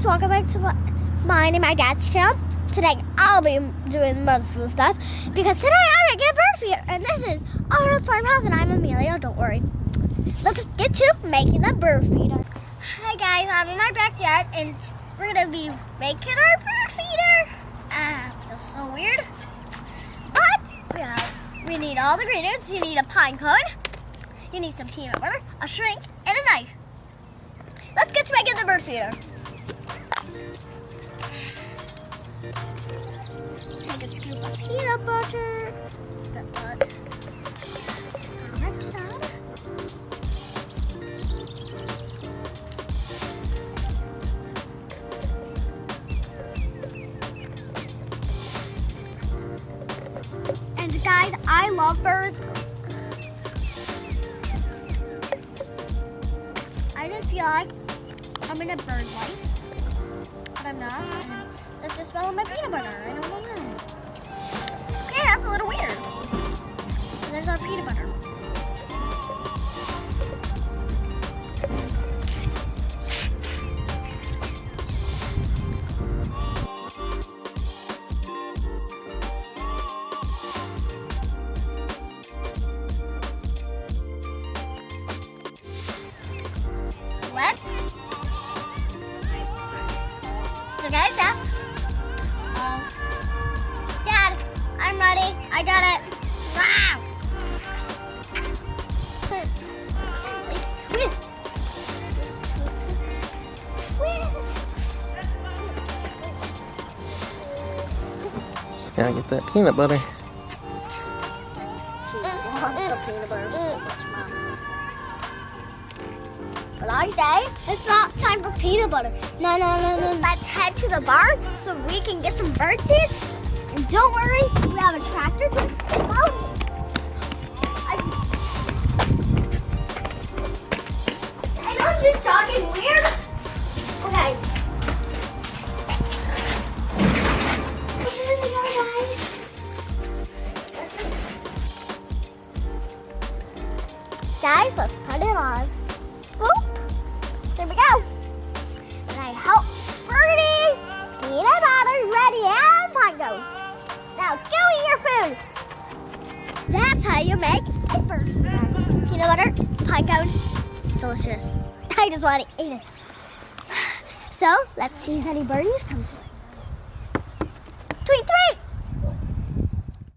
guys, welcome back to mine and my dad's channel. Today I'll be doing most of the stuff because today I'm making a bird feeder, and this is Our Old Farmhouse, and I'm Amelia. Don't worry. Let's get to making the bird feeder. Hi guys, I'm in my backyard and we're gonna be making our bird feeder. Feels so weird, but we need all the ingredients. You need a pine cone, you need some peanut butter, a shrink, and a knife. Let's get to making the bird feeder. Take a scoop of peanut butter. That's good. Spread it on. And guys, I love birds. I just feel like I'm in a bird life, but I'm not. So I just fell in my peanut butter. I don't know why. Okay, that's a little weird. There's our peanut butter. So guys, that's Dad, I'm ready. I got it. Wow. Just gotta get that peanut butter. She wants the peanut butter so much, Mom. But I say, it's not time for peanut butter. No. Let's head to the barn so we can get some bird seeds. And don't worry, we have a tractor to follow me. I know you're talking weird. Okay. Here we go, guys. Guys, let's put it on. Boop. There we go. And I hope Birdie, peanut butter's ready and pine cone. Now go eat your food. That's how you make a bird feeder. Peanut butter, pine cone, delicious. I just want to eat it. So let's see if any birdies come to it.